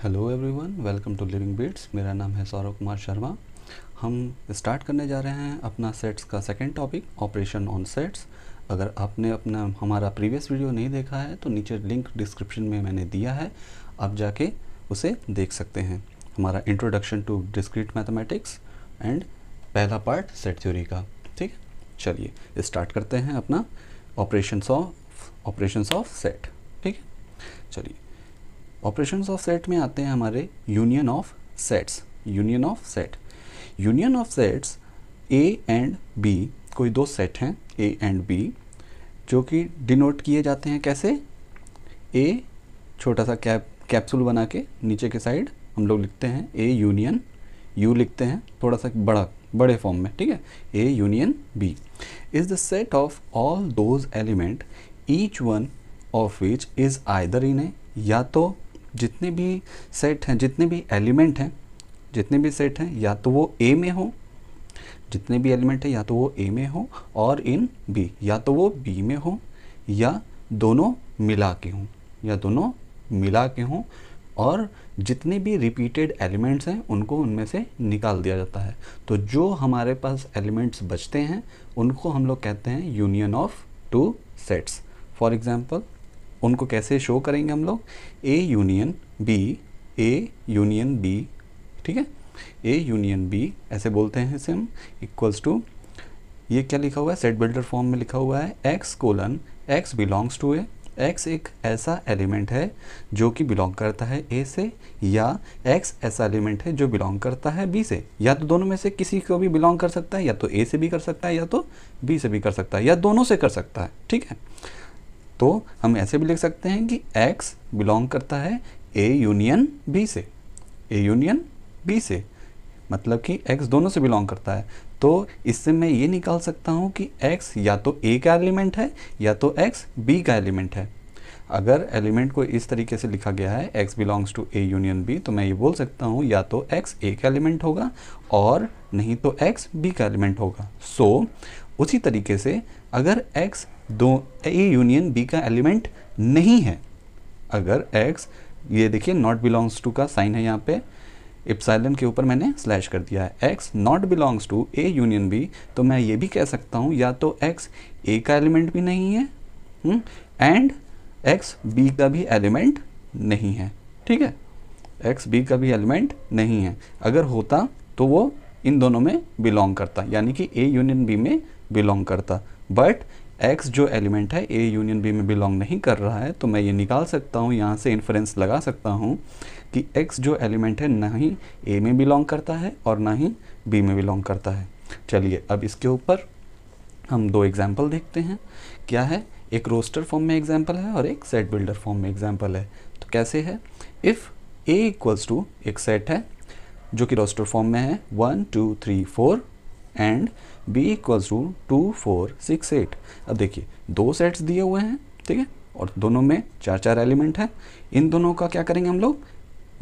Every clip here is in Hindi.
Hello everyone, welcome to living bits. मेरा नाम है सौरभ कुमार शर्मा। हम स्टार्ट करने जा रहे हैं अपना सेट्स का second topic, operation on sets. अगर आपने हमारा प्रीवियस वीडियो नहीं देखा है तो नीचे लिंक डिस्क्रिप्शन में मैंने दिया है, आप जाके उसे देख सकते हैं। हमारा introduction to discrete mathematics and पहला पार्ट सेट थ्योरी का। ठीक है, चलिए स्टार्ट करते हैं अपना ऑपरेशंस ऑफ सेट। ठीक है, चलिए ऑपरेशंस ऑफ सेट में आते हैं हमारे union of sets. Union of sets A and B, कोई दो सेट हैं ए एंड बी, जो कि डिनोट किए जाते हैं कैसे? ए छोटा सा कैप्सूल बना के नीचे के साइड हम लोग लिखते हैं ए यूनियन, यू लिखते हैं थोड़ा सा बड़े फॉर्म में। ठीक है, A union B is the set of all those element each one of which is either in A, या तो जितने भी सेट हैं, जितने भी एलिमेंट हैं, जितने भी सेट हैं, या तो वो ए में हो, जितने भी एलिमेंट हैं या तो वो ए में हो, और इन बी, या तो वो बी में हो, या दोनों मिला के हों, या दोनों मिला के हों, और जितने भी रिपीटेड एलिमेंट्स हैं उनको उनमें से निकाल दिया जाता है। तो जो हमारे पास एलिमेंट्स बचते हैं उनको हम लोग कहते हैं union of two sets. For example उनको कैसे शो करेंगे हम लोग? A union B, A union B. ठीक है, ए यूनियन बी ऐसे बोलते हैं इसे हम, इक्वल्स टू, ये क्या लिखा हुआ है? सेट बिल्डर फॉर्म में लिखा हुआ है X colon X belongs to A. X एक ऐसा एलिमेंट है जो कि बिलोंग करता है ए से, या एक्स ऐसा एलिमेंट है जो बिलोंग करता है बी से, या तो दोनों में से किसी को भी बिलोंग कर सकता है, या तो ए से भी कर सकता है, या तो बी से भी कर सकता है, या दोनों से कर सकता है। ठीक है, तो हम ऐसे भी लिख सकते हैं कि x बिलोंग करता है a यूनियन b से, a यूनियन b से, मतलब कि x दोनों से बिलोंग करता है। तो इससे मैं ये निकाल सकता हूँ कि x या तो a का एलिमेंट है या तो x b का एलिमेंट है। अगर एलिमेंट को इस तरीके से लिखा गया है x belongs to a union b, तो मैं ये बोल सकता हूँ या तो x a का एलिमेंट होगा और नहीं तो x b का एलिमेंट होगा। सो उसी तरीके से अगर x दो ए यूनियन बी का एलिमेंट नहीं है, अगर x, ये देखिए नॉट बिलोंग्स टू का साइन है यहाँ पे, एप्सिलॉन के ऊपर मैंने स्लैश कर दिया है, x not belongs to A union B, तो मैं ये भी कह सकता हूँ या तो x a का एलिमेंट भी नहीं है एंड x b का भी एलिमेंट नहीं है। ठीक है, x b का भी एलिमेंट नहीं है। अगर होता तो वो इन दोनों में बिलोंग करता, यानी कि a यूनियन b में बिलोंग करता, बट x जो एलिमेंट है a यूनियन b में बिलोंग नहीं कर रहा है। तो मैं ये निकाल सकता हूँ, यहाँ से इन्फ्रेंस लगा सकता हूँ कि x जो एलिमेंट है ना ही a में बिलोंग करता है और ना ही b में बिलोंग करता है। चलिए अब इसके ऊपर हम दो एग्जाम्पल देखते हैं। क्या है? एक रोस्टर फॉर्म में एग्जाम्पल है और एक सेट बिल्डर फॉर्म में एग्जाम्पल है। तो कैसे है? इफ़ a इक्वल्स टू, एक सेट है जो कि रोस्टर फॉर्म में है 1 2 3 4 एंड b इक्वल्स टू 2 4 6 8। अब देखिए दो सेट्स दिए हुए हैं, ठीक है, और दोनों में 4 4 एलिमेंट है। इन दोनों का क्या करेंगे हम लोग?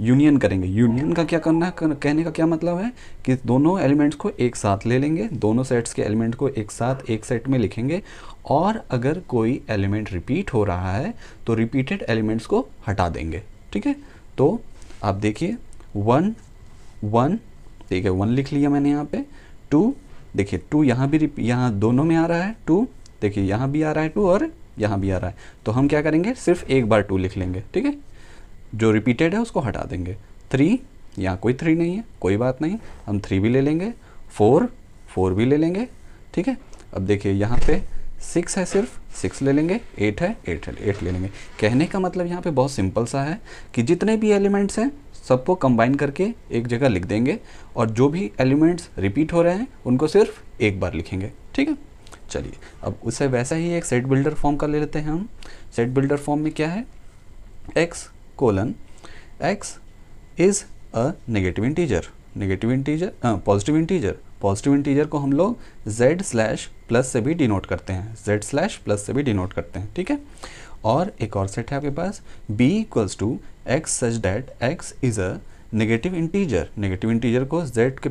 यूनियन करेंगे। यूनियन का क्या करना है, कहने का क्या मतलब है कि दोनों एलिमेंट्स को एक साथ ले लेंगे, दोनों सेट्स के एलिमेंट को एक साथ एक सेट में लिखेंगे, और अगर कोई एलिमेंट रिपीट हो रहा है तो रिपीटेड एलिमेंट्स को हटा देंगे। ठीक है, तो आप देखिए 1 1, ठीक है, 1 लिख लिया मैंने यहाँ पे। 2, देखिए 2 यहाँ भी, यहाँ दोनों में आ रहा है 2, देखिए यहाँ भी आ रहा है 2 और यहाँ भी आ रहा है। तो हम क्या करेंगे? सिर्फ एक बार 2 लिख लेंगे। ठीक है, जो रिपीटेड है उसको हटा देंगे। 3, यहाँ कोई 3 नहीं है, कोई बात नहीं, हम 3 भी ले लेंगे। 4 भी ले लेंगे। ठीक है, अब देखिए यहाँ पे 6 है, सिर्फ 6 ले लेंगे। 8 है, 8 ले लेंगे। कहने का मतलब यहाँ पे बहुत सिंपल सा है कि जितने भी एलिमेंट्स हैं सबको कंबाइन करके एक जगह लिख देंगे, और जो भी एलिमेंट्स रिपीट हो रहे हैं उनको सिर्फ एक बार लिखेंगे। ठीक है, चलिए अब उससे वैसा ही एक सेट बिल्डर फॉर्म का ले लेते हैं हम। सेट बिल्डर फॉर्म में क्या है? x colon x is a negative integer, positive integer. Positive integer को हम लोग z स्लैश प्लस से भी डिनोट करते हैं, z स्लैश प्लस से भी डिनोट करते हैं। ठीक है, और एक और सेट है आपके पास b equals to x such that x is a negative integer. Negative integer को z के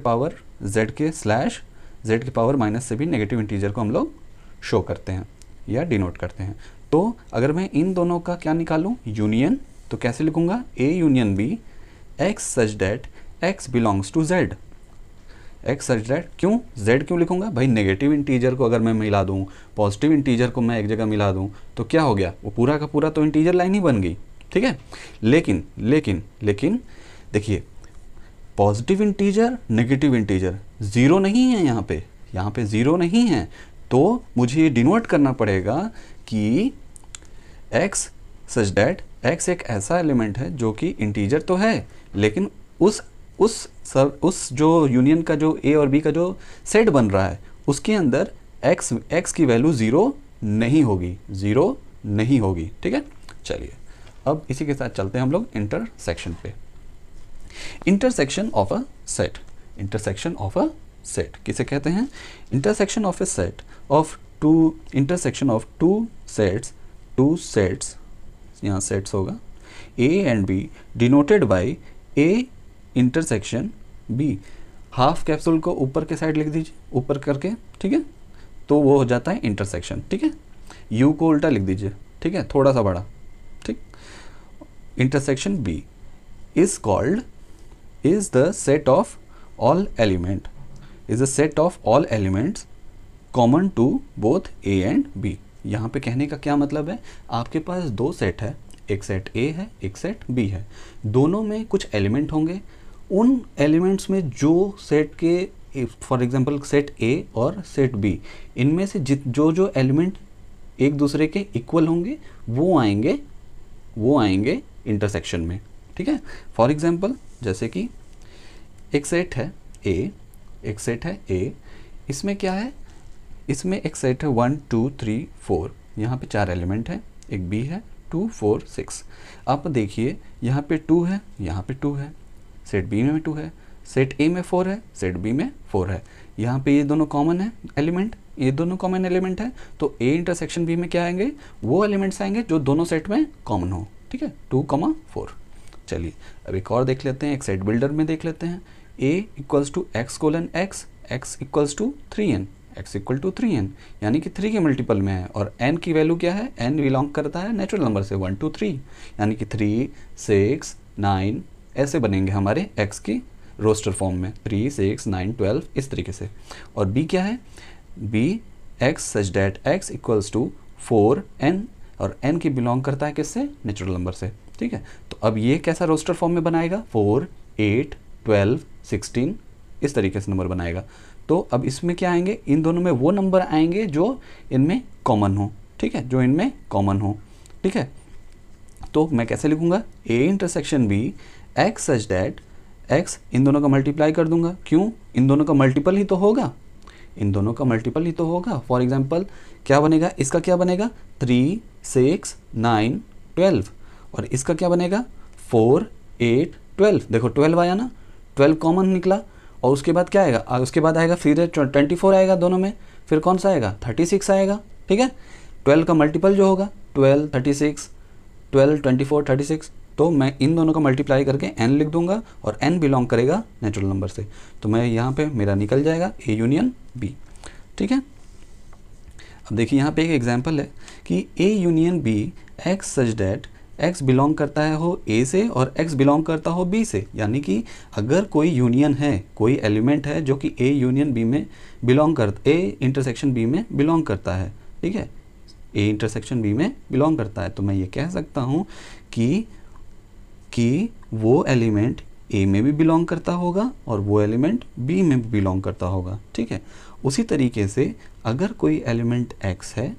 पावर माइनस से भी नेगेटिव इंटीजर को हम लोग शो करते हैं या डिनोट करते हैं। तो अगर मैं इन दोनों का क्या निकालूं? यूनियन, तो कैसे लिखूंगा? a union b x such that x belongs to z। x such that, क्यों z क्यों लिखूंगा भाई? नेगेटिव इंटीजर को अगर मैं मिला दूं, पॉजिटिव इंटीजर को मैं एक जगह मिला दूं, तो क्या हो गया? वो पूरा का पूरा तो इंटीजर लाइन ही बन गई, ठीक है। लेकिन लेकिन लेकिन देखिए, positive integer negative integer zero नहीं है यहाँ पे ज़ीरो नहीं है, तो मुझे ये डिनोट करना पड़ेगा कि x सच दैट x एक ऐसा एलिमेंट है जो कि इंटीजर तो है, लेकिन उस जो यूनियन का जो a और b का जो सेट बन रहा है उसके अंदर x की वैल्यू ज़ीरो नहीं होगी, ठीक है। चलिए अब इसी के साथ चलते हैं हम लोग इंटरसेक्शन पे। Intersection of a set, intersection of a set किसे कहते हैं? Intersection of a set of two, intersection of two sets, यहाँ सेट्स होगा a and b denoted by a intersection b। Half capsule को ऊपर के साइड लिख दीजिए, ऊपर करके, ठीक है, तो वो हो जाता है इंटरसेक्शन, ठीक है। u को उल्टा लिख दीजिए, ठीक है, थोड़ा सा बड़ा, ठीक। Intersection b is called is the set of all elements common to both A and B। यहाँ पे कहने का क्या मतलब है? आपके पास दो सेट है, एक सेट A है, एक सेट B है, दोनों में कुछ एलिमेंट होंगे। उन एलिमेंट्स में जो सेट के, फॉर एग्जांपल सेट A और सेट B, इनमें से जो एलिमेंट एक दूसरे के इक्वल होंगे वो आएंगे इंटरसेक्शन में, ठीक है। फॉर एग्जांपल जैसे कि एक सेट है A, इसमें क्या है? इसमें एक सेट है 1 2 3 4, यहाँ पे 4 एलिमेंट है, एक B है 2 4 6। आप देखिए यहाँ पे 2 है, यहाँ पे 2 है, सेट B में 2 है, सेट A में 4 है, सेट B में 4 है, यहाँ पे ये दोनों कॉमन है एलिमेंट, ये दोनों कॉमन एलिमेंट है, तो A इंटरसेक्शन B में क्या आएंगे? वो एलिमेंट्स आएंगे जो दोनों सेट में कॉमन हो, ठीक है, 2 4। चलिए अब एक और देख लेते हैं, एक सेट बिल्डर में देख लेते हैं। a equals to x colon x equals to 3n, x equal to 3n, यानी कि 3 के मल्टीपल में है, और n की वैल्यू क्या है? n बिलोंग करता है नेचुरल नंबर से 1 2 3, यानी कि 3 6 9 ऐसे बनेंगे हमारे x की रोस्टर फॉर्म में, 3 6 9 12 इस तरीके से। और b क्या है? b x such that x equals to 4n, और n की बिलोंग करता है किससे? नेचुरल नंबर से, ठीक है। तो अब ये कैसा रोस्टर फॉर्म में बनाएगा? 4 8 12 16 इस तरीके से नंबर बनाएगा। तो अब इसमें क्या आएंगे? इन दोनों में वो नंबर आएंगे जो इनमें कॉमन हो, ठीक है, जो इनमें कॉमन हो, ठीक है। तो मैं कैसे लिखूंगा? a intersection b x such that x, इन दोनों का मल्टीप्लाई कर दूंगा, क्यों? इन दोनों का मल्टीपल ही तो होगा, फॉर एग्जाम्पल क्या बनेगा? इसका क्या बनेगा? 3 6 9 12, और इसका क्या बनेगा? 4 8 12। देखो 12 आया ना, 12 कॉमन निकला, और उसके बाद क्या आएगा? उसके बाद आएगा फिर 24 आएगा दोनों में, फिर कौन सा आएगा? 36 आएगा, ठीक है। 12 का मल्टीपल जो होगा 12 36 12 24 36, तो मैं इन दोनों का मल्टीप्लाई करके n लिख दूंगा, और n बिलोंग करेगा नेचुरल नंबर से, तो मैं यहाँ पे मेरा निकल जाएगा A यूनियन B, ठीक है। अब देखिए यहाँ पे एक एग्जांपल है कि A union B x such that x belong करता है हो A से और x बिलोंग करता हो B से, यानी कि अगर कोई यूनियन है, कोई एलिमेंट है जो कि A यूनियन B में बिलोंग कर, A इंटरसेक्शन B में बिलोंग करता है, ठीक है, A इंटरसेक्शन B में बिलोंग करता है, तो मैं ये कह सकता हूँ कि वो एलिमेंट A में भी बिलोंग करता होगा और वो एलिमेंट B में भी बिलोंग करता होगा, ठीक है। उसी तरीके से अगर कोई एलिमेंट X है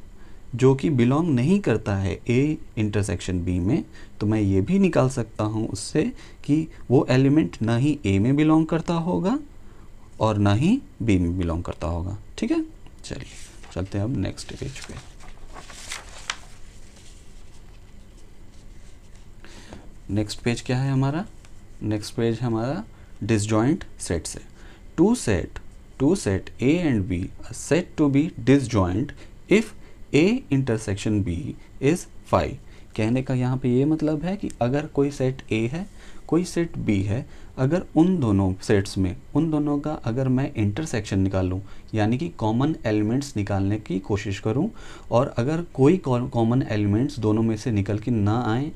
जो कि बिलोंग नहीं करता है A इंटरसेक्शन B में, तो मैं ये भी निकाल सकता हूँ उससे कि वो एलिमेंट ना ही A में बिलोंग करता होगा और ना ही B में बिलोंग करता होगा, ठीक है। चलिए चलते हैं अब नेक्स्ट पेज पे। नेक्स्ट पेज क्या है हमारा? नेक्स्ट पेज है हमारा डिसजॉइंट सेट से। Two set A and B are said to be disjoint if A intersection B is phi। कहने का यहाँ पे ये मतलब है कि अगर कोई सेट A है, कोई सेट B है, अगर उन दोनों सेट्स में उन दोनों का अगर मैं इंटरसेक्शन निकालूं, यानी कि कॉमन एलिमेंट्स निकालने की कोशिश करूं, और अगर कोई कॉमन एलिमेंट्स दोनों में से निकल के ना आए,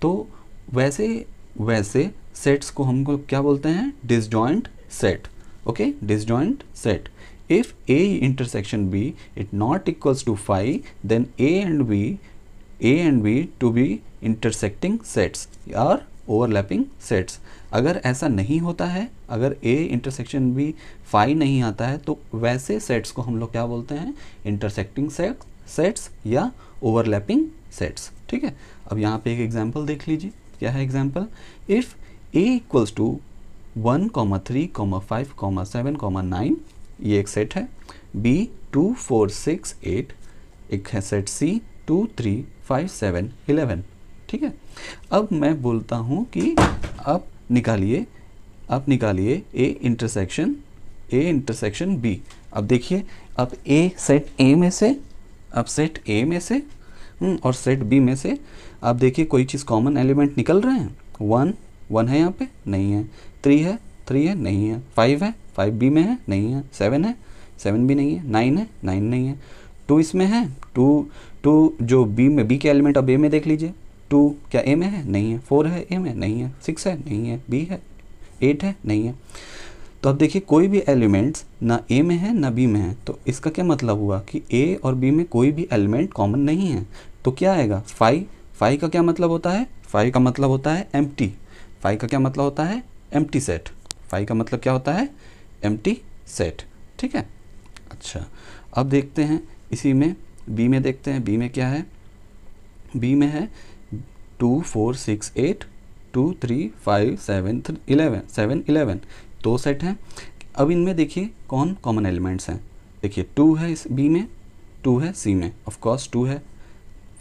तो वैसे सेट्स को हमको क्या बोलते हैं, disjoint set. Okay, disjoint set. If A intersection B it not equals to phi, then A and B to be intersecting sets or overlapping sets। अगर ऐसा नहीं होता है, अगर A इंटरसेक्शन B phi नहीं आता है, तो वैसे सेट्स को हम लोग क्या बोलते हैं, इंटरसेक्टिंग सेट्स या ओवरलैपिंग सेट्स। ठीक है, अब यहाँ पे एक एग्जांपल देख लीजिए। क्या है example, if A equals to 1, 3, 5, 7, 9, ये एक सेट है। B 2, 4, 6, 8 एक है सेट C 2, 3, 5, 7, 11। ठीक है, अब मैं बोलता हूँ कि आप निकालिए A इंटरसेक्शन B। अब देखिए, अब सेट A में से और सेट B में से आप देखिए कोई चीज़ कॉमन एलिमेंट निकल रहे हैं। 1 है यहाँ पे, नहीं है। 3 है, नहीं है। 5 है, 5 B में है, नहीं है। 7 है, 7 भी नहीं है। 9 है, 9 नहीं है। 2 इसमें है, 2 जो B के एलिमेंट अब A में देख लीजिए। 2 क्या A में है, नहीं है। 4 है A में, नहीं है। 6 है, नहीं है। B है। 8 है, नहीं है। तो अब देखिए कोई भी एलिमेंट्स ना A में है ना B में है, तो इसका क्या मतलब हुआ कि A और B में कोई भी एलिमेंट कॉमन नहीं है। तो क्या आएगा, 5 का क्या मतलब होता है, 5 का मतलब होता है एम्प्टी। 5 का क्या मतलब होता है, एम्प्टी सेट। 5 का मतलब क्या होता है, एम्प्टी सेट। ठीक है, अच्छा अब देखते हैं इसी में B में देखते हैं। B में क्या है, B में है 2, 4, 6, 8, 2, 3, 5, 7, 11 दो सेट हैं। अब इनमें देखिए कौन कॉमन एलिमेंट्स हैं। देखिए 2 है इस B में, 2 है C में, ऑफ कोर्स 2 है।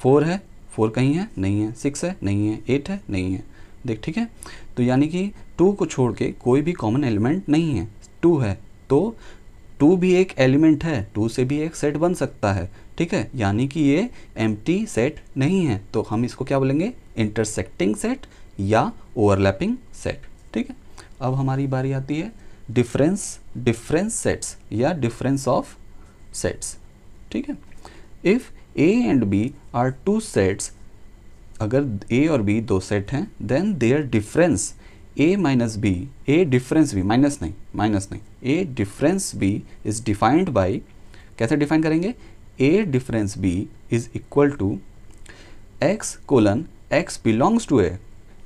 4 है, 4 कहीं है, नहीं है। 6 है, नहीं है। 8 है, नहीं है। देख, ठीक है, तो यानी कि 2 को छोड़ के कोई भी कॉमन एलिमेंट नहीं है। 2 है तो 2 भी एक एलिमेंट है, 2 से भी एक सेट बन सकता है। ठीक है, यानी कि ये एम्प्टी सेट नहीं है, तो हम इसको क्या बोलेंगे, इंटरसेक्टिंग सेट या ओवरलैपिंग सेट। ठीक है, अब हमारी बारी आती है डिफरेंस सेट्स या डिफरेंस ऑफ सेट्स। ठीक है, if A and B are 2 sets, अगर A और B 2 सेट हैं, then their difference A minus B, A difference B, minus नहीं, A difference B is defined by, कैसे डिफाइन करेंगे, A difference B is equal to x belongs to A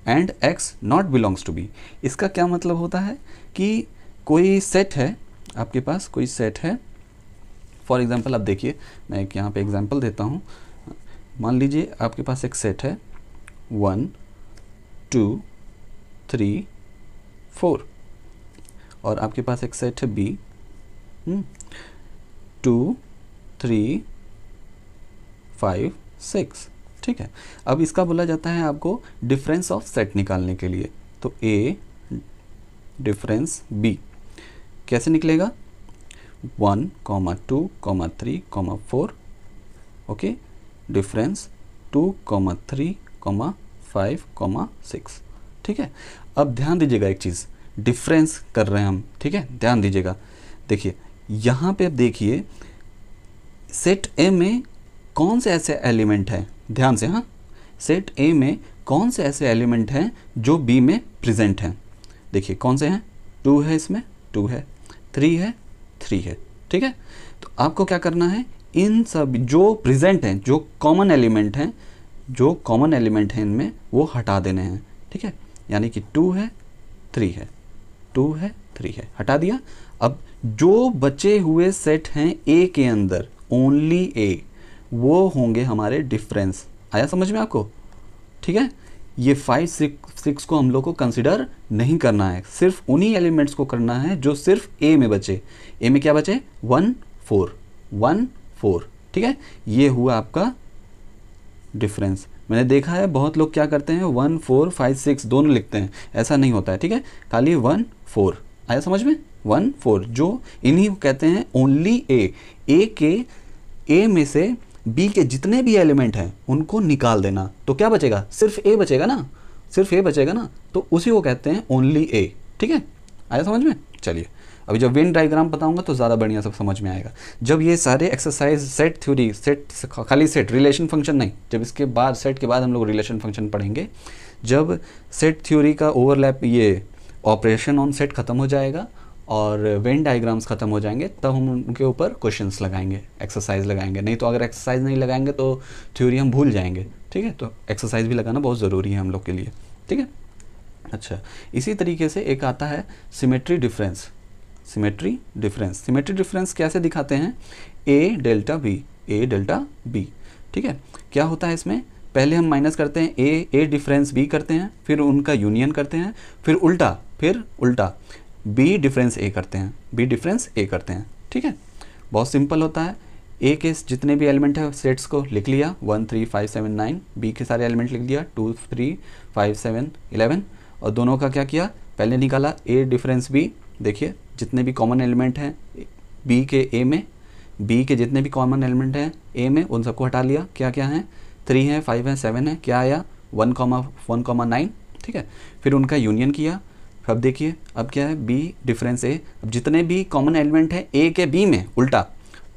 and x not belongs to B। इसका क्या मतलब होता है कि कोई सेट है, आपके पास कोई सेट है। फॉर एग्जांपल अब देखिए, मैं एक यहाँ पे एग्जांपल देता हूँ। मान लीजिए आपके पास एक सेट है 1, 2, 3, 4 और आपके पास एक सेट है B 2, 3, 5, 6। ठीक है, अब इसका बोला जाता है आपको डिफरेंस ऑफ सेट निकालने के लिए। तो A डिफरेंस B कैसे निकलेगा, 1, 2, 3, 4। Okay, difference 2, 3, 5, 6। ठीक है, अब ध्यान दीजिएगा एक चीज़, डिफरेंस कर रहे हैं हम। ठीक है, ध्यान दीजिएगा। देखिए यहाँ पे अब देखिए सेट A में कौन से ऐसे एलिमेंट हैं, ध्यान से, हाँ, सेट A में कौन से ऐसे एलिमेंट हैं जो B में प्रेजेंट हैं। देखिए कौन से हैं, 2 है, इसमें 2 है, 3 है, 3 है। ठीक है, तो आपको क्या करना है, इन सब जो प्रेजेंट हैं, जो कॉमन एलिमेंट हैं इनमें, वो हटा देने हैं। ठीक है, यानी कि 2 है, 3 है, 2 है, 3 है, हटा दिया। अब जो बचे हुए सेट हैं A के अंदर, ओनली A, वो होंगे हमारे डिफरेंस। आया समझ में आपको। ठीक है, ये 5, 6 को हम लोग को कंसिडर नहीं करना है, सिर्फ उन्हीं एलिमेंट्स को करना है जो सिर्फ A में बचे। A में क्या बचे, 1, 4। ठीक है, ये हुआ आपका डिफरेंस। मैंने देखा है बहुत लोग क्या करते हैं, 1, 4, 5, 6 दोनों लिखते हैं, ऐसा नहीं होता है। ठीक है, खाली 1, 4। आया समझ में, 1, 4, जो इन्हीं को कहते हैं ओनली A के A में से B के जितने भी एलिमेंट हैं उनको निकाल देना, तो क्या बचेगा, सिर्फ A बचेगा ना, तो उसी को कहते हैं ओनली A। ठीक है, आया समझ में। चलिए अभी जब वेन डायग्राम बताऊंगा तो ज़्यादा बढ़िया सब समझ में आएगा। जब ये सारे एक्सरसाइज सेट थ्योरी, सेट खाली सेट, रिलेशन फंक्शन नहीं, जब इसके बाद सेट के बाद हम लोग रिलेशन फंक्शन पढ़ेंगे, जब सेट थ्योरी का ओवरलैप, ये ऑपरेशन ऑन सेट खत्म हो जाएगा और वेन डायग्राम्स खत्म हो जाएंगे, तब हम उनके ऊपर क्वेश्चंस लगाएंगे, एक्सरसाइज लगाएंगे। नहीं तो अगर एक्सरसाइज नहीं लगाएंगे तो थ्योरी हम भूल जाएंगे, ठीक है। तो एक्सरसाइज भी लगाना बहुत ज़रूरी है हम लोग के लिए, ठीक है। अच्छा, इसी तरीके से एक आता है symmetry difference. Symmetry difference, symmetry difference कैसे दिखाते हैं? ए डेल्टा बी, ए डेल्टा बी, ठीक है। क्या होता है इसमें? पहले हम माइनस करते हैं, ए डिफरेंस बी करते हैं, फिर उनका यूनियन करते हैं, फिर उल्टा बी डिफरेंस ए करते हैं, बी डिफरेंस ए करते हैं, ठीक है। बहुत सिंपल होता है। ए के जितने भी एलिमेंट है सेट्स को लिख लिया, 1 3 5 7 9, बी के सारे एलिमेंट लिख दिया, 2 3 5 7 11, और दोनों का क्या किया? पहले निकाला ए डिफरेंस बी। देखिए जितने भी कॉमन एलिमेंट हैं बी के ए में, बी के जितने भी कॉमन एलिमेंट हैं ए में, उन सबको हटा लिया। क्या क्या हैं? 3 है, 5 है, 7 है। क्या आया? 1,9, ठीक है। फिर उनका यूनियन किया। अब देखिए अब क्या है? बी डिफरेंस ए। अब जितने भी कॉमन एलिमेंट हैं ए के बी में उल्टा,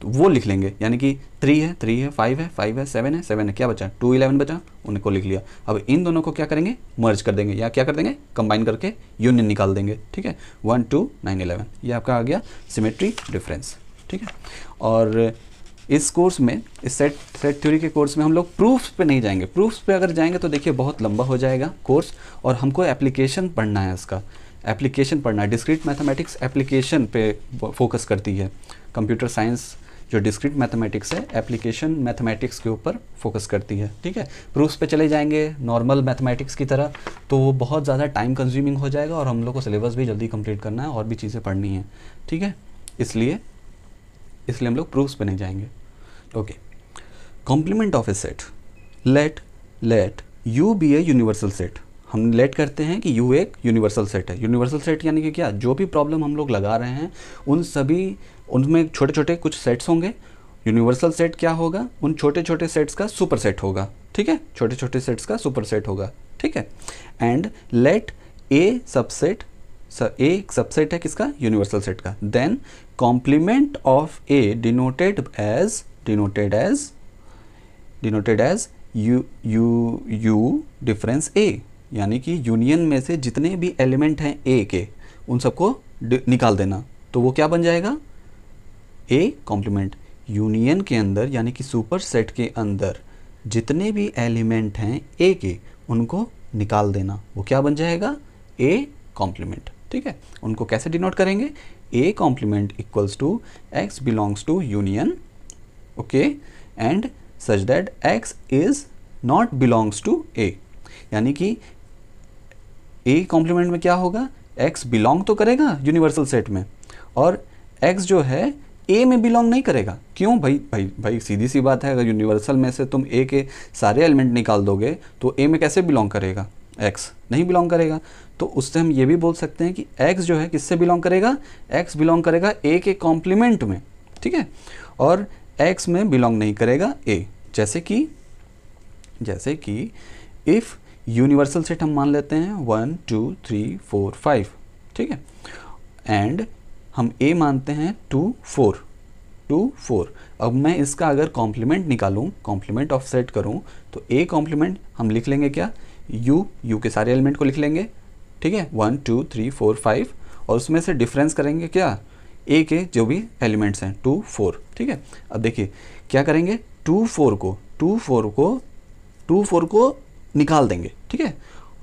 तो वो लिख लेंगे, यानी कि 3 है, 5 है, 7 है, 7 है, क्या बचा? 2 11 बचा, उनको लिख लिया। अब इन दोनों को क्या करेंगे? मर्ज कर देंगे, या क्या कर देंगे? कंबाइन करके यूनियन निकाल देंगे, ठीक है। 1 2 9 11, ये आपका आ गया सिमेट्री डिफरेंस, ठीक है। और इस कोर्स में, इस सेट थ्योरी के कोर्स में हम लोग प्रूफ्स पे नहीं जाएंगे। प्रूफ्स पे अगर जाएंगे तो देखिए बहुत लंबा हो जाएगा कोर्स, और हमको एप्लीकेशन पढ़ना है, इसका एप्लीकेशन पढ़ना है। डिस्क्रीट मैथमेटिक्स एप्लीकेशन पे फोकस करती है। कंप्यूटर साइंस जो डिस्क्रीट मैथमेटिक्स है, एप्लीकेशन मैथमेटिक्स के ऊपर फोकस करती है, ठीक है। प्रूफ्स पे चले जाएंगे नॉर्मल मैथमेटिक्स की तरह तो वो बहुत ज़्यादा टाइम कंज्यूमिंग हो जाएगा, और हम लोग को सिलेबस भी जल्दी कंप्लीट करना है और भी चीज़ें पढ़नी है, ठीक है। इसलिए हम लोग प्रूफ्स पे नहीं जाएंगे। Okay, complement of a set. Let U be a universal set. हम लेट करते हैं कि यू एक यूनिवर्सल सेट है। यूनिवर्सल सेट यानी कि क्या? जो भी प्रॉब्लम हम लोग लगा रहे हैं उनमें छोटे छोटे कुछ सेट्स होंगे। यूनिवर्सल सेट क्या होगा? उन छोटे छोटे सेट्स का सुपर सेट होगा, ठीक है। छोटे छोटे सेट्स का सुपर सेट होगा, ठीक है। एंड लेट ए सबसेट, एक सबसेट है किसका? यूनिवर्सल सेट का। Then complement of A denoted as U difference A, यानी कि यूनियन में से जितने भी एलिमेंट हैं ए के, उन सबको निकाल देना, तो वो क्या बन जाएगा? ए कॉम्प्लीमेंट। यूनियन के अंदर यानी कि सुपर सेट के अंदर जितने भी एलिमेंट हैं ए के, उनको निकाल देना, वो क्या बन जाएगा? ए कॉम्प्लीमेंट, ठीक है। उनको कैसे डिनोट करेंगे? A complement equals to X belongs to union, okay, and such that X is not belongs to A, यानी कि ए कॉम्प्लीमेंट में क्या होगा? एक्स बिलोंग तो करेगा यूनिवर्सल सेट में, और एक्स जो है ए में बिलोंग नहीं करेगा। क्यों भाई सीधी सी बात है, अगर यूनिवर्सल में से तुम ए के सारे एलिमेंट निकाल दोगे तो ए में कैसे बिलोंग करेगा? एक्स नहीं बिलोंग करेगा। तो उससे हम ये भी बोल सकते हैं कि एक्स जो है किससे बिलोंग करेगा? एक्स बिलोंग करेगा ए के कॉम्प्लीमेंट में, ठीक है, और एक्स में बिलोंग नहीं करेगा ए। जैसे कि इफ़ यूनिवर्सल सेट हम मान लेते हैं 1 2 3 4 5, ठीक है, एंड हम ए मानते हैं 2 4। अब मैं इसका अगर कॉम्प्लीमेंट निकालूं, कॉम्प्लीमेंट ऑफ सेट करूं, तो ए कॉम्प्लीमेंट हम लिख लेंगे क्या? यू के सारे एलिमेंट को लिख लेंगे, ठीक है, 1 2 3 4 5, और उसमें से डिफरेंस करेंगे क्या? ए के जो भी एलिमेंट्स हैं 2 4, ठीक है। अब देखिए क्या करेंगे? 2 4 को निकाल देंगे, ठीक है,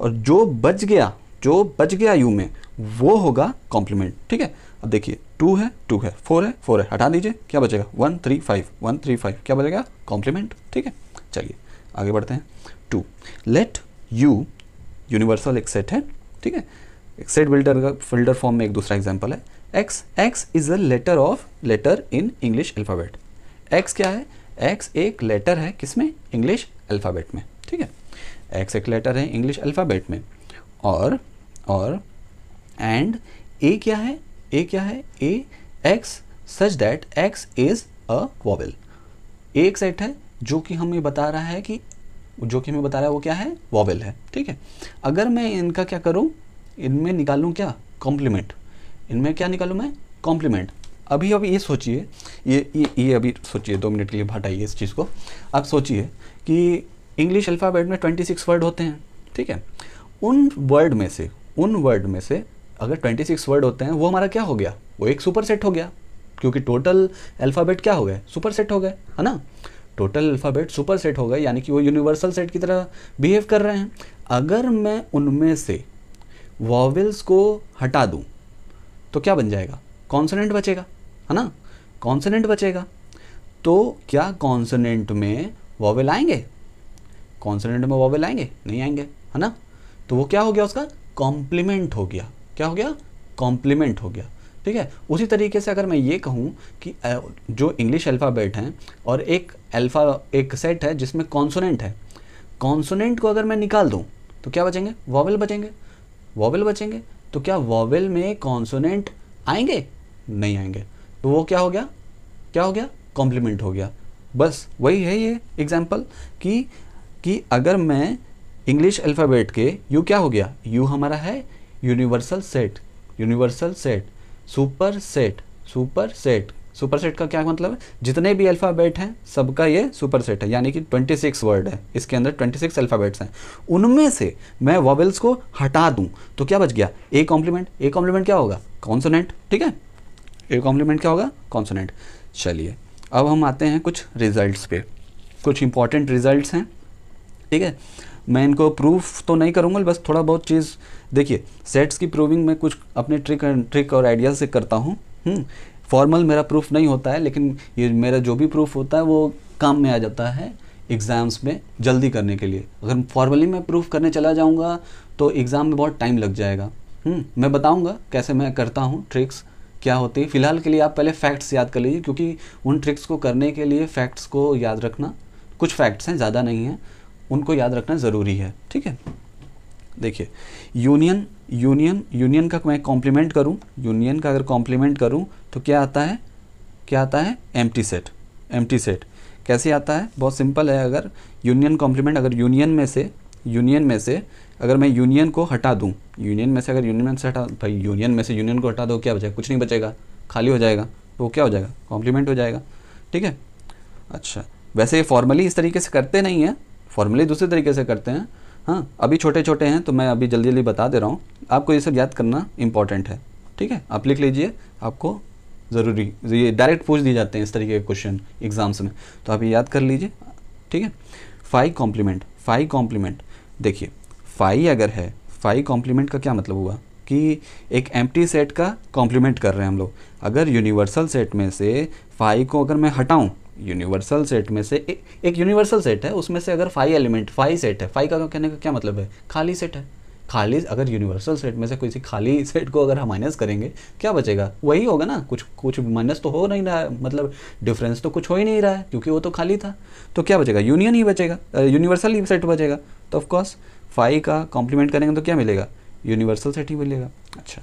और जो बच गया यू में वो होगा कॉम्प्लीमेंट, ठीक है। अब देखिए 2 है 4 है, हटा दीजिए, क्या बचेगा? 1 3 5, क्या बचेगा? कॉम्प्लीमेंट, ठीक है। चलिए आगे बढ़ते हैं। 2 लेट यू यूनिवर्सल एक सेट है, ठीक है। एक सेट बिल्डर फॉर्म में एक दूसरा एग्जांपल है। X is a letter in English alphabet. X क्या है? एक्स एक लेटर है किसमें? इंग्लिश अल्फ़ाबेट में, ठीक है। एक्स एक लेटर है इंग्लिश अल्फ़ाबेट में, और एंड ए क्या है? A X such that X is a vowel. एक सेट है जो कि हमें बता रहा है वो क्या है? वॉवेल है, ठीक है। अगर मैं इनका क्या करूं? इनमें निकालूं क्या? कॉम्प्लीमेंट। इनमें क्या निकालूं मैं? कॉम्प्लीमेंट। अभी ये सोचिए, ये अभी सोचिए 2 मिनट के लिए हटाइए इस चीज़ को। आप सोचिए कि इंग्लिश अल्फ़ाबेट में 26 वर्ड होते हैं, ठीक है। उन वर्ड में से अगर 26 वर्ड होते हैं, वो हमारा क्या हो गया, वो एक सुपर सेट हो गया, क्योंकि टोटल अल्फ़ाबेट क्या हो गए, सुपर सेट हो गए, है ना। टोटल अल्फ़ाबेट सुपर सेट हो गए, यानी कि वो यूनिवर्सल सेट की तरह बिहेव कर रहे हैं। अगर मैं उनमें से वॉवेल्स को हटा दूं तो क्या बन जाएगा, कॉन्सोनेंट बचेगा, है ना, कॉन्सोनेंट बचेगा। तो क्या कॉन्सोनेंट में वॉवेल आएंगे, कॉन्सोनेंट में वॉवेल आएंगे, नहीं आएंगे, है ना। तो वो क्या हो गया, उसका कॉम्प्लीमेंट हो गया। क्या हो गया, कॉम्प्लीमेंट हो गया, ठीक है। उसी तरीके से अगर मैं ये कहूँ कि जो इंग्लिश अल्फ़ाबेट हैं और एक सेट है जिसमें कॉन्सोनेंट है, कॉन्सोनेंट को अगर मैं निकाल दूँ तो क्या बचेंगे, वॉवेल बचेंगे, वॉवेल बचेंगे। तो क्या वॉवेल में कॉन्सोनेंट आएंगे, नहीं आएंगे। तो वो क्या हो गया, क्या हो गया, कॉम्प्लीमेंट हो गया। बस वही है ये एग्जाम्पल कि अगर मैं इंग्लिश अल्फ़ाबेट के यू क्या हो गया, यू हमारा है universal set, universal set, super set, super set. Super set का क्या मतलब है, जितने भी अल्फ़ाबेट हैं सबका ये सुपर सेट है, यानी कि 26 वर्ड है, इसके अंदर 26 अल्फ़ाबेट्स हैं। उनमें से मैं वॉवेल्स को हटा दूं तो क्या बच गया, ए कॉम्प्लीमेंट। ए कॉम्प्लीमेंट क्या होगा, कॉन्सोनेंट, ठीक है। ए कॉम्प्लीमेंट क्या होगा, कॉन्सोनेंट। चलिए अब हम आते हैं कुछ रिजल्ट्स पे, कुछ इंपॉर्टेंट रिजल्ट्स हैं, ठीक है। मैं इनको प्रूफ तो नहीं करूँगा, बस थोड़ा बहुत चीज़ देखिए। सेट्स की प्रूविंग मैं कुछ अपने ट्रिक और आइडियाज़ से करता हूँ। फॉर्मल मेरा प्रूफ नहीं होता है, लेकिन ये मेरा जो भी प्रूफ होता है वो काम में आ जाता है एग्ज़ाम्स में जल्दी करने के लिए। अगर फॉर्मली मैं प्रूफ करने चला जाऊँगा तो एग्ज़ाम में बहुत टाइम लग जाएगा। मैं बताऊँगा कैसे मैं करता हूँ, ट्रिक्स क्या होती है। फ़िलहाल के लिए आप पहले फैक्ट्स याद कर लीजिए, क्योंकि उन ट्रिक्स को करने के लिए फ़ैक्ट्स को याद रखना, कुछ फैक्ट्स हैं, ज़्यादा नहीं हैं, उनको याद रखना ज़रूरी है, ठीक है। देखिए यूनियन का मैं कॉम्प्लीमेंट करूं, यूनियन का अगर कॉम्प्लीमेंट करूं तो क्या आता है, क्या आता है, एम्प्टी सेट। एम्प्टी सेट कैसे आता है, बहुत सिंपल है। अगर यूनियन कॉम्प्लीमेंट, अगर यूनियन में से अगर मैं यूनियन को हटा दूं, यूनियन में से भाई यूनियन में से यूनियन को हटा दो, क्या बचेगा, कुछ नहीं बचेगा, खाली हो जाएगा, तो वो क्या हो जाएगा, कॉम्प्लीमेंट हो जाएगा, ठीक है। अच्छा, वैसे ये फॉर्मली इस तरीके से करते नहीं हैं, फॉर्मली दूसरे तरीके से करते हैं। हाँ, अभी छोटे छोटे हैं तो मैं अभी जल्दी जल्दी बता दे रहा हूँ, आपको ये सब याद करना इंपॉर्टेंट है, ठीक है। आप लिख लीजिए, आपको ज़रूरी, ये डायरेक्ट पूछ दिए जाते हैं इस तरीके के क्वेश्चन एग्जाम्स में, तो आप ये याद कर लीजिए, ठीक है। फाई कॉम्प्लीमेंट, देखिए फाई अगर है, फाई कॉम्प्लीमेंट का क्या मतलब हुआ कि एक एम्प्टी सेट का कॉम्प्लीमेंट कर रहे हैं हम लोग। अगर यूनिवर्सल सेट में से फाई को अगर मैं हटाऊँ, यूनिवर्सल सेट में से एक यूनिवर्सल सेट है, उसमें से अगर फाई सेट है, फाई का कहने का क्या मतलब है, खाली सेट है। खाली, अगर यूनिवर्सल सेट में से किसी खाली सेट को अगर हम माइनस करेंगे क्या बचेगा, वही होगा ना, कुछ माइनस तो हो नहीं रहा है, मतलब डिफरेंस तो कुछ हो ही नहीं रहा है, क्योंकि वो तो खाली था। तो क्या बचेगा, यूनियन ही बचेगा, यूनिवर्सल ही सेट बचेगा। तो ऑफकोर्स फाई का कॉम्प्लीमेंट करेंगे तो क्या मिलेगा, यूनिवर्सल सेट ही मिलेगा। अच्छा,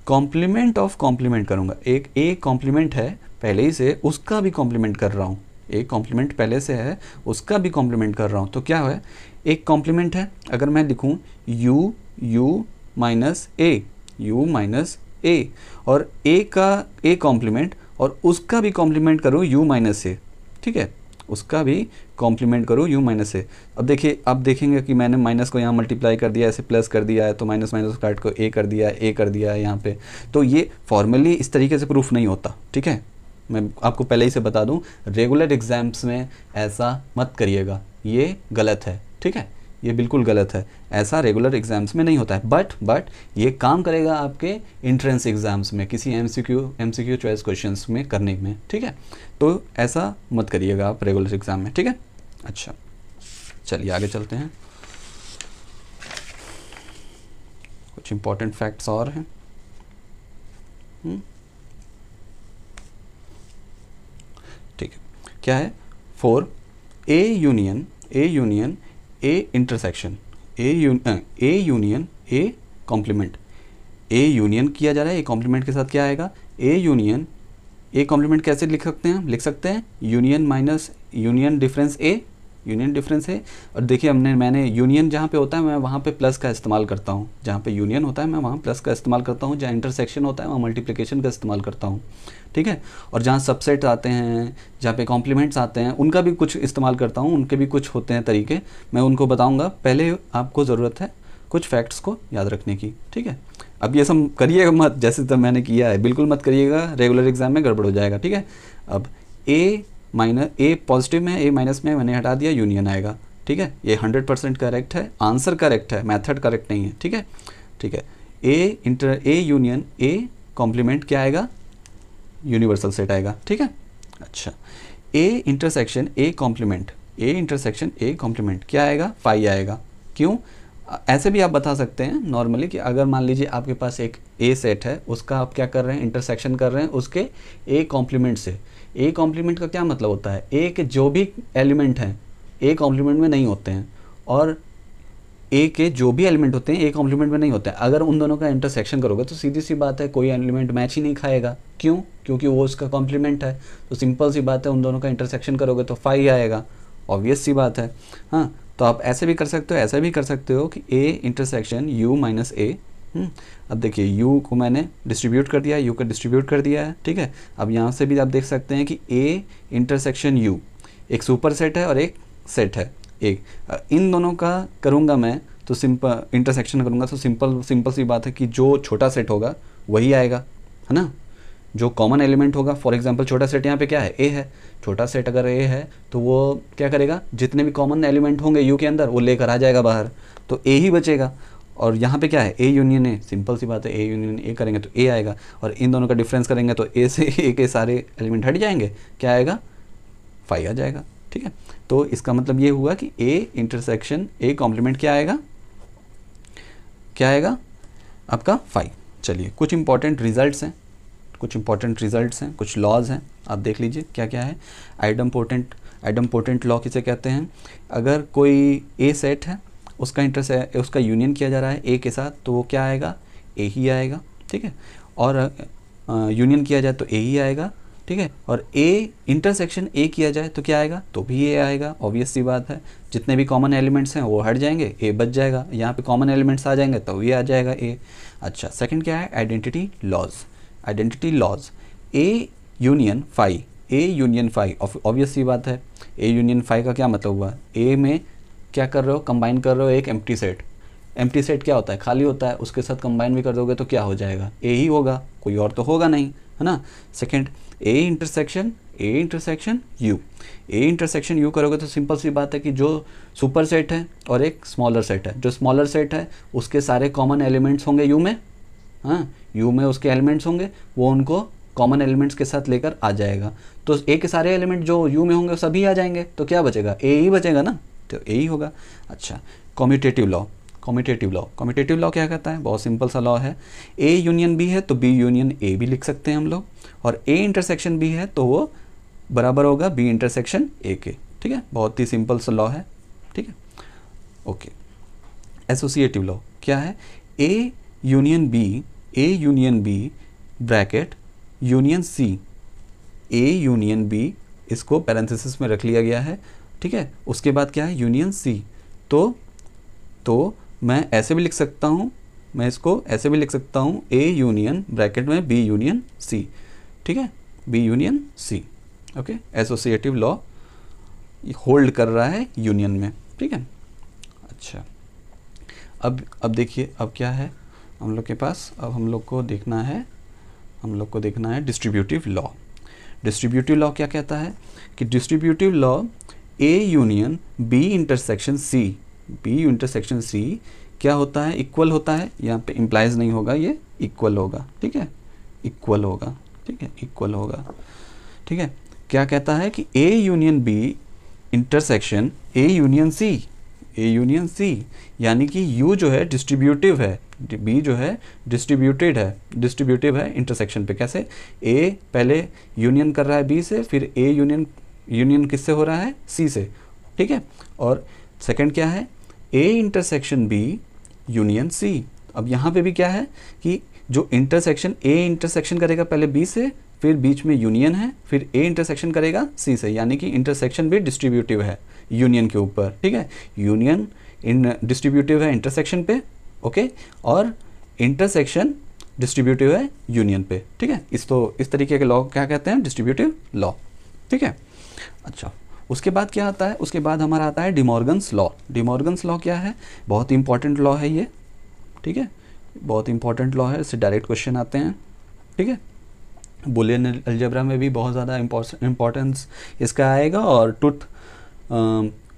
कॉम्प्लीमेंट ऑफ कॉम्प्लीमेंट करूँगा, एक ए कॉम्प्लीमेंट है पहले ही से, उसका भी कॉम्प्लीमेंट कर रहा हूँ, एक कॉम्प्लीमेंट पहले से है उसका भी कॉम्प्लीमेंट कर रहा हूँ। तो क्या है, एक कॉम्प्लीमेंट है, अगर मैं लिखूँ यू माइनस ए और ए का ए कॉम्प्लीमेंट और उसका भी कॉम्प्लीमेंट करूँ यू माइनस ए, ठीक है, उसका भी कॉम्प्लीमेंट करूँ यू माइनस ए। अब देखिए, अब देखेंगे कि मैंने माइनस को यहाँ मल्टीप्लाई कर दिया, ऐसे प्लस कर दिया है, तो माइनस काट को ए कर दिया है यहाँ पे। तो ये फॉर्मली इस तरीके से प्रूफ नहीं होता, ठीक है। मैं आपको पहले ही से बता दूं, रेगुलर एग्जाम्स में ऐसा मत करिएगा, ये गलत है, ठीक है, ये बिल्कुल गलत है, ऐसा रेगुलर एग्जाम्स में नहीं होता है। बट ये काम करेगा आपके इंट्रेंस एग्जाम्स में, किसी एमसीक्यू चॉइस क्वेश्चंस में करने में, ठीक है। तो ऐसा मत करिएगा आप रेगुलर एग्जाम में, ठीक है। अच्छा, चलिए आगे चलते हैं, कुछ इंपॉर्टेंट फैक्ट्स और हैं। ठीक है, क्या है, 4 A union A intersection, A union A complement. A union किया जा रहा है, ए कॉम्प्लीमेंट के साथ क्या आएगा, ए यूनियन ए कॉम्प्लीमेंट कैसे लिख सकते हैं, यूनियन माइनस यूनियन डिफरेंस ए, यूनियन डिफरेंस है। और देखिए मैंने यूनियन जहाँ पे होता है मैं वहाँ पे प्लस का इस्तेमाल करता हूँ, जहाँ पे यूनियन होता है मैं वहाँ प्लस का इस्तेमाल करता हूँ, जहाँ इंटरसेक्शन होता है वहाँ मल्टीप्लिकेशन का इस्तेमाल करता हूँ, ठीक है। और जहाँ सबसेट आते हैं, जहाँ पे कॉम्प्लीमेंट्स आते हैं, उनका भी कुछ इस्तेमाल करता हूँ, उनके भी कुछ होते हैं तरीके, मैं उनको बताऊँगा। पहले आपको ज़रूरत है कुछ फैक्ट्स को याद रखने की, ठीक है। अब ये सब करिएगा मत जैसे तो मैंने किया है, बिल्कुल मत करिएगा, रेगुलर एग्जाम में गड़बड़ हो जाएगा, ठीक है। अब ए पॉजिटिव में ए माइनस में मैंने हटा दिया, यूनियन आएगा, ठीक है। ये 100% करेक्ट है, आंसर करेक्ट है, मेथड करेक्ट नहीं है, ठीक है, ठीक है। ए यूनियन ए कॉम्प्लीमेंट क्या आएगा, यूनिवर्सल सेट आएगा, ठीक है। अच्छा, A intersection A complement, A intersection A complement क्या आएगा, फाई आएगा। क्यों? ऐसे भी आप बता सकते हैं नॉर्मली कि अगर मान लीजिए आपके पास एक ए सेट है, उसका आप क्या कर रहे हैं, इंटरसेक्शन कर रहे हैं उसके ए कॉम्प्लीमेंट से। ए कॉम्प्लीमेंट का क्या मतलब होता है, ए के जो भी एलिमेंट हैं ए कॉम्प्लीमेंट में नहीं होते हैं, और ए के जो भी एलिमेंट होते हैं ए कॉम्प्लीमेंट में नहीं होते हैं। अगर उन दोनों का इंटरसेक्शन करोगे तो सीधी सी बात है कोई एलिमेंट मैच ही नहीं खाएगा। क्यों? क्योंकि वो उसका कॉम्प्लीमेंट है। तो सिंपल सी बात है, उन दोनों का इंटरसेक्शन करोगे तो फाई आएगा, ऑब्वियस सी बात है। हाँ, तो आप ऐसे भी कर सकते हो, ऐसा भी कर सकते हो कि ए इंटरसेक्शन यू माइनस ए। अब देखिए यू को मैंने डिस्ट्रीब्यूट कर दिया, यू का डिस्ट्रीब्यूट कर दिया है, ठीक है। अब यहाँ से भी आप देख सकते हैं कि ए इंटरसेक्शन यू एक सुपर सेट है और एक सेट है एक, इन दोनों का करूँगा मैं तो सिंपल इंटरसेक्शन करूँगा तो सिंपल सी बात है कि जो छोटा सेट होगा वही आएगा, है ना। जो कॉमन एलिमेंट होगा, फॉर एग्जांपल छोटा सेट यहाँ पे क्या है, ए है। छोटा सेट अगर ए है तो वो क्या करेगा, जितने भी कॉमन एलिमेंट होंगे यू के अंदर वो लेकर आ जाएगा बाहर, तो ए ही बचेगा। और यहाँ पे क्या है, ए यूनियन ए, सिंपल सी बात है, ए यूनियन ए करेंगे तो ए आएगा, और इन दोनों का डिफरेंस करेंगे तो ए से ए के सारे एलिमेंट हट जाएंगे, क्या आएगा, फाई आ जाएगा, ठीक है। तो इसका मतलब ये हुआ कि ए इंटरसेक्शन ए कॉम्प्लीमेंट क्या आएगा, क्या आएगा आपका फाई। चलिए कुछ इंपॉर्टेंट रिजल्ट्स हैं, कुछ लॉज हैं, आप देख लीजिए क्या क्या है। आइडम्पोटेंट लॉ किसे कहते हैं, अगर कोई ए सेट है उसका यूनियन किया जा रहा है ए के साथ तो वो क्या आएगा, ए ही आएगा, ठीक है। और यूनियन किया जाए तो ए ही आएगा, ठीक है। और ए इंटरसेक्शन ए किया जाए तो क्या आएगा, तो भी ए आएगा, ऑब्वियस सी बात है। जितने भी कॉमन एलिमेंट्स हैं वो हट जाएंगे, ए बच जाएगा, यहाँ पे कॉमन एलिमेंट्स आ जाएंगे तो ये आ जाएगा ए। अच्छा, सेकंड क्या है, identity laws, A union phi, obvious सी बात है। ए यूनियन फाई का क्या मतलब हुआ, ए में क्या कर रहे हो, कंबाइन कर रहे हो एक एम्प्टी सेट क्या होता है, खाली होता है, उसके साथ कंबाइन भी कर दोगे तो क्या हो जाएगा, ए ही होगा, कोई और तो होगा नहीं, है ना। सेकंड, ए इंटरसेक्शन यू करोगे तो सिंपल सी बात है कि जो सुपर सेट है और एक स्मॉलर सेट है, जो स्मॉलर सेट है उसके सारे कॉमन एलिमेंट्स होंगे यू में, हाँ यू में उसके एलिमेंट्स होंगे, वो उनको कॉमन एलिमेंट्स के साथ लेकर आ जाएगा। तो ए के सारे एलिमेंट जो यू में होंगे सभी आ जाएंगे, तो क्या बचेगा, ए ही बचेगा ना, तो ए ही होगा। अच्छा, कम्यूटेटिव लॉ क्या कहता है, बहुत सिंपल सा लॉ है, ए यूनियन बी है तो बी यूनियन ए भी लिख सकते हैं हम लोग, और ए इंटरसेक्शन बी है तो वो बराबर होगा बी इंटरसेक्शन ए के, ठीक है। बहुत ही सिंपल सा लॉ है, ठीक है, ओके। एसोसिएटिव लॉ क्या है, A union B bracket union C, A union B इसको पैरेंथेसिस में रख लिया गया है, ठीक है। उसके बाद क्या है, यूनियन सी, तो मैं ऐसे भी लिख सकता हूँ, मैं इसको ऐसे भी लिख सकता हूँ, ए यूनियन ब्रैकेट में बी यूनियन सी, ठीक है, B union C, okay. Associative law hold कर रहा है यूनियन में, ठीक है। अच्छा, अब देखिए अब क्या है हम लोग के पास, अब हम लोग को देखना है डिस्ट्रीब्यूटिव लॉ क्या कहता है कि distributive law A union B intersection C क्या होता है, इक्वल होता है, यहाँ पे इम्प्लाइज नहीं होगा, ये इक्वल होगा, ठीक है, इक्वल होगा, ठीक है। क्या कहता है कि A union B intersection A union C, यानी कि यू जो है डिस्ट्रीब्यूटिव है, बी जो है डिस्ट्रीब्यूटिव है इंटरसेक्शन पे। कैसे, ए पहले यूनियन कर रहा है बी से, फिर ए यूनियन किससे हो रहा है, सी से, ठीक है। और सेकंड क्या है, A intersection B union C. अब यहाँ पे भी क्या है कि जो इंटरसेक्शन करेगा पहले बी से, फिर बीच में यूनियन है, फिर ए इंटरसेक्शन करेगा सी से, यानी कि इंटरसेक्शन भी डिस्ट्रीब्यूटिव है यूनियन के ऊपर, ठीक है। यूनियन इन डिस्ट्रीब्यूटिव है इंटरसेक्शन पे, ओके, और इंटरसेक्शन डिस्ट्रीब्यूटिव है यूनियन पे, ठीक है। इस तरीके के लॉ क्या कहते हैं, डिस्ट्रीब्यूटिव लॉ, ठीक है। अच्छा, उसके बाद क्या आता है, उसके बाद हमारा आता है डिमॉर्गन्स लॉ। डिमॉर्गन्स लॉ क्या है, बहुत इंपॉर्टेंट लॉ है ये, ठीक है, बहुत इंपॉर्टेंट लॉ है, इससे डायरेक्ट क्वेश्चन आते हैं, ठीक है। बुलियन अलजेब्रा में भी बहुत ज़्यादा इंपॉर्टेंस इसका आएगा, और ट्रुथ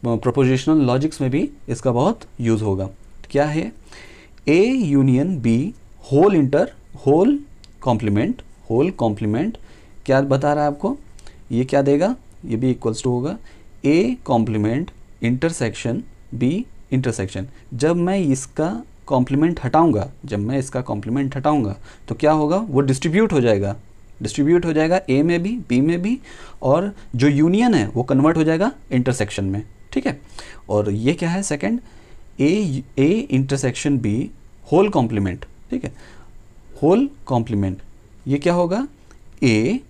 प्रोपोजिशनल लॉजिक्स में भी इसका बहुत यूज़ होगा। क्या है, A union B whole complement क्या बता रहा है आपको, ये क्या देगा, ये भी इक्वल्स टू होगा A complement intersection B intersection. जब मैं इसका कॉम्प्लीमेंट हटाऊंगा तो क्या होगा, वो डिस्ट्रीब्यूट हो जाएगा ए में भी बी में भी, और जो यूनियन है वो कन्वर्ट हो जाएगा इंटरसेक्शन में, ठीक है। और ये क्या है, second A intersection B whole complement, ठीक है, होल कॉम्प्लीमेंट। ये क्या होगा, ये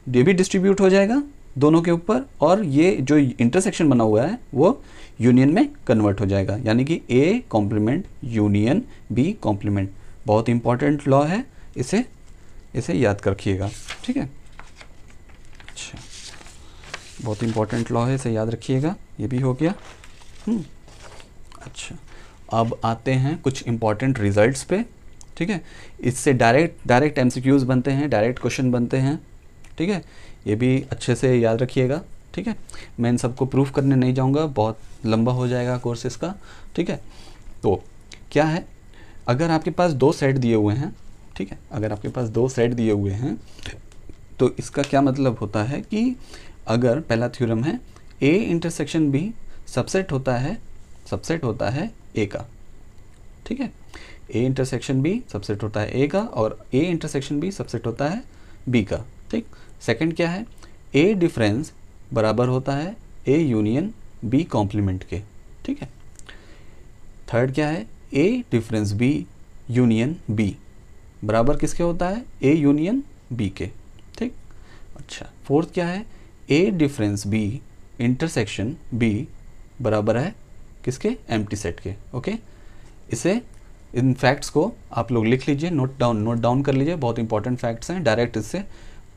भी डिस्ट्रीब्यूट हो जाएगा दोनों के ऊपर, और ये जो इंटरसेक्शन बना हुआ है वो यूनियन में कन्वर्ट हो जाएगा, यानी कि A complement union B complement. बहुत इंपॉर्टेंट लॉ है, इसे याद रखिएगा, ठीक है। अच्छा, बहुत इंपॉर्टेंट लॉ है, इसे याद रखिएगा, ये भी हो गया। अच्छा, अब आते हैं कुछ इंपॉर्टेंट रिजल्ट्स पे, ठीक है। इससे डायरेक्ट एमसीक्यूज बनते हैं, डायरेक्ट क्वेश्चन बनते हैं, ठीक है। ये भी अच्छे से याद रखिएगा, ठीक है। मैं इन सबको प्रूफ करने नहीं जाऊंगा, बहुत लंबा हो जाएगा कोर्स इसका, ठीक है। तो क्या है, अगर आपके पास दो सेट दिए हुए हैं, ठीक है, अगर आपके पास दो सेट दिए हुए हैं तो इसका क्या मतलब होता है कि अगर पहला थ्योरम है ए इंटरसेक्शन बी सबसेट होता है ए का, ठीक है। ए इंटरसेक्शन बी सबसेट होता है ए का, और ए इंटरसेक्शन बी सबसेट होता है बी का, ठीक। सेकंड क्या है, ए डिफरेंस बराबर होता है ए यूनियन बी कॉम्प्लीमेंट के, ठीक है। थर्ड क्या है, A difference B union B बराबर किसके होता है, ए यूनियन बी के, ठीक। अच्छा, फोर्थ क्या है, A difference B intersection B बराबर है किसके, एम्प्टी सेट के, ओके। इसे इन फैक्ट्स को आप लोग लिख लीजिए, नोट डाउन कर लीजिए, बहुत इंपॉर्टेंट फैक्ट्स हैं, डायरेक्ट इससे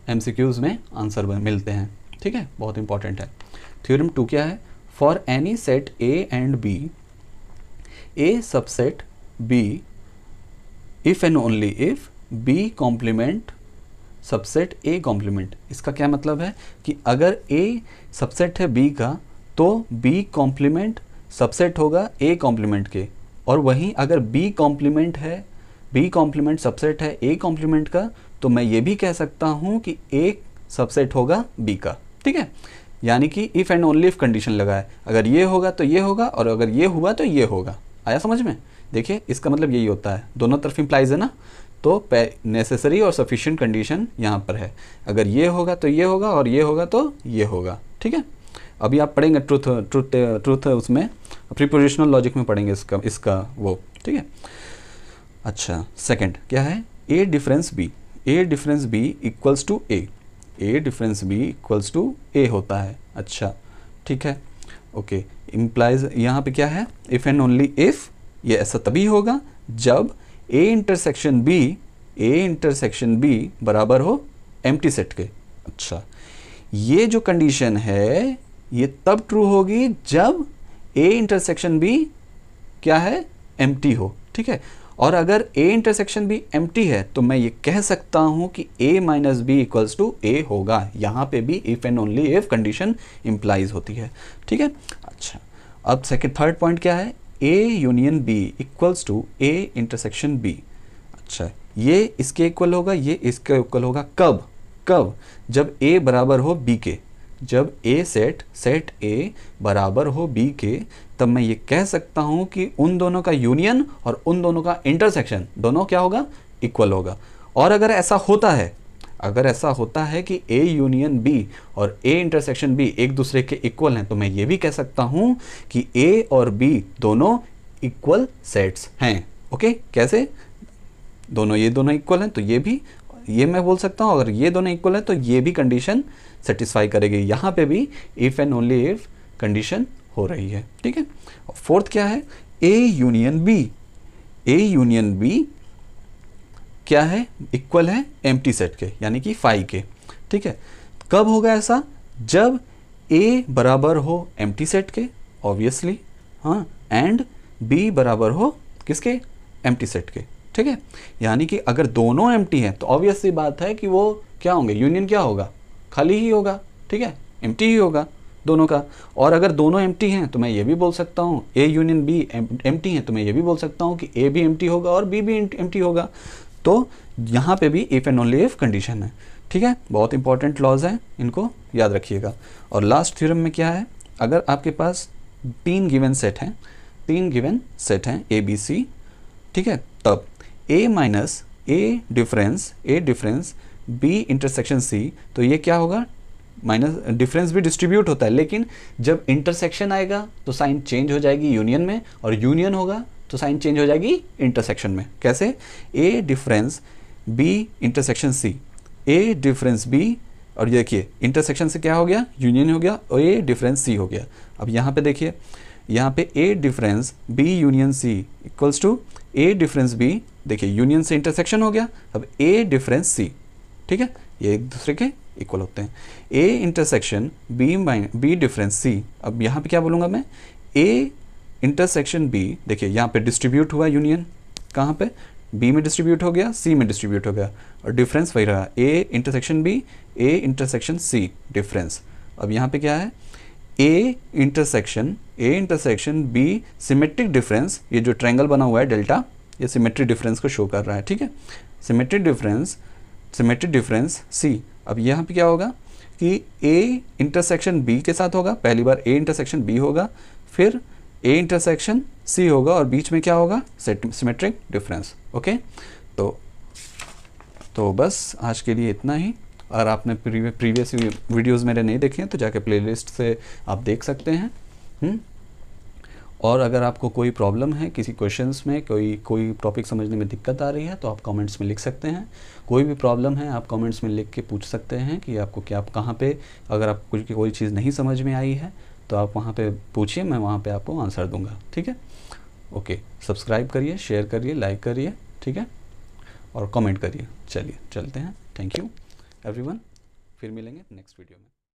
एमसीक्यूज में आंसर मिलते हैं, ठीक है, बहुत इंपॉर्टेंट है। थ्योरम 2 क्या है, for any set A and B A subset B if and only if B complement subset A complement. इसका क्या मतलब है कि अगर ए सबसेट है बी का तो बी कॉम्प्लीमेंट सबसेट होगा ए कॉम्प्लीमेंट के, और वहीं अगर बी कॉम्प्लीमेंट सबसेट है ए कॉम्प्लीमेंट का, तो मैं ये भी कह सकता हूँ कि ए सबसेट होगा बी का, ठीक है। यानी कि if and only if condition लगा है, अगर ये होगा तो ये होगा, और अगर ये हुआ तो ये होगा। आया समझ में, देखिए इसका मतलब यही होता है, दोनों तरफ इंप्लाइज है ना, तो नेसेसरी और सफिशिएंट कंडीशन यहाँ पर है, अगर ये होगा तो ये होगा, और ये होगा तो ये होगा, ठीक है। अभी आप पढ़ेंगे ट्रुथ उसमें प्रीपोजिशनल लॉजिक में पढ़ेंगे इसका वो, ठीक है। अच्छा, सेकंड क्या है, A difference B equals to A, A difference B equals to A होता है। अच्छा, ठीक है, ओके। इम्प्लाइज यहाँ पे क्या है, इफ एंड ओनली इफ, ये ऐसा तभी होगा जब ए इंटरसेक्शन बी बराबर हो एम्प्टी सेट के। अच्छा, ये जो कंडीशन है ये तब ट्रू होगी जब ए इंटरसेक्शन बी क्या है, एम्प्टी हो, ठीक है। और अगर ए इंटरसेक्शन बी एम्प्टी है तो मैं ये कह सकता हूं कि a minus B equals to A होगा। यहां पे भी if and only if condition implies होती है, ठीक है। अच्छा, अब थर्ड पॉइंट क्या है, a union b equals to a intersection b। अच्छा, ये इसके इक्वल होगा, ये इसके इक्वल होगा कब जब a बराबर हो b के, जब a सेट a बराबर हो b के, तब मैं ये कह सकता हूं कि उन दोनों का यूनियन और उन दोनों का इंटरसेक्शन दोनों क्या होगा, इक्वल होगा। और अगर ऐसा होता है कि a यूनियन b और a इंटरसेक्शन b एक दूसरे के इक्वल हैं, तो मैं ये भी कह सकता हूं कि a और b दोनों इक्वल सेट्स हैं। ओके, कैसे, ये दोनों इक्वल हैं तो ये भी ये मैं बोल सकता हूँ अगर ये दोनों इक्वल है तो ये भी कंडीशन सेटिस्फाई करेगी, यहाँ पे भी if and only if condition हो रही है, ठीक है। फोर्थ क्या है, A union B, A union B क्या है, इक्वल है एम्प्टी सेट के यानी कि फाई के, ठीक है। कब होगा ऐसा, जब ए बराबर हो एम्प्टी सेट के ऑब्वियसली, हाँ, एंड बी बराबर हो किसके, एम्प्टी सेट के, ठीक है। यानी कि अगर दोनों एम्प्टी हैं तो ऑब्वियस सी बात है कि वो क्या होंगे, यूनियन क्या होगा, खाली ही होगा, ठीक है, एम्प्टी ही होगा दोनों का। और अगर दोनों एम्प्टी हैं तो मैं ये भी बोल सकता हूँ ए यूनियन बी एम्प्टी हैं तो मैं ये भी बोल सकता हूँ कि ए भी एम्प्टी होगा और बी भी एम्प्टी होगा। तो यहाँ पे भी if and only if condition है, ठीक है। बहुत इंपॉर्टेंट लॉज हैं, इनको याद रखिएगा। और लास्ट थ्योरम में क्या है, अगर आपके पास 3 गिवन सेट हैं, 3 गिवन सेट हैं ए बी सी, ठीक है, तब ए माइनस ए डिफरेंस बी इंटरसेक्शन सी, तो ये क्या होगा, माइनस डिफरेंस भी डिस्ट्रीब्यूट होता है, लेकिन जब इंटरसेक्शन आएगा तो साइन चेंज हो जाएगी यूनियन में, और यूनियन होगा तो साइन चेंज हो जाएगी इंटरसेक्शन में। कैसे, ए डिफरेंस बी इंटरसेक्शन सी, ए डिफरेंस बी, और ये देखिए इंटरसेक्शन से क्या हो गया, यूनियन हो गया, और ए डिफरेंस सी हो गया। अब यहाँ पे देखिए, यहाँ पे A difference B union C equals to A difference B, देखिए यूनियन से इंटरसेक्शन हो गया, अब ए डिफरेंस सी, ठीक है, ये एक दूसरे के इक्वल होते हैं। ए इंटरसेक्शन बी डिफरेंस सी, अब यहाँ पे क्या बोलूँगा मैं, ए इंटरसेक्शन बी, देखिए यहाँ पे डिस्ट्रीब्यूट हुआ यूनियन, कहाँ पे, बी में डिस्ट्रीब्यूट हो गया, सी में डिस्ट्रीब्यूट हो गया, और डिफरेंस वही रहा, A intersection B, A intersection C difference. अब यहाँ पे क्या है, A intersection B symmetric difference, ये जो ट्रायंगल बना हुआ है डेल्टा, ये सिमेट्रिक डिफरेंस को शो कर रहा है, ठीक है, सिमेट्रिक डिफरेंस सी। अब यहाँ पे क्या होगा कि ए इंटरसेक्शन बी के साथ होगा, पहली बार ए इंटरसेक्शन बी होगा, फिर ए इंटरसेक्शन सी होगा, और बीच में क्या होगा, सिमेट्रिक डिफरेंस, ओके। तो बस आज के लिए इतना ही। और आपने प्रीवियस वीडियोस मेरे नहीं देखे हैं तो जाके प्लेलिस्ट से आप देख सकते हैं। और अगर आपको कोई प्रॉब्लम है किसी क्वेश्चंस में, कोई टॉपिक समझने में दिक्कत आ रही है तो आप कमेंट्स में लिख सकते हैं। कोई भी प्रॉब्लम है आप कमेंट्स में लिख के पूछ सकते हैं कि आपको क्या, आप कहाँ पे, अगर आपको कोई चीज़ नहीं समझ में आई है तो आप वहाँ पे पूछिए, मैं वहाँ पे आपको आंसर दूंगा, ठीक है। ओके, सब्सक्राइब करिए, शेयर करिए, लाइक करिए, ठीक है, और कमेंट करिए। चलिए चलते हैं, थैंक यू एवरीवन, फिर मिलेंगे नेक्स्ट वीडियो में।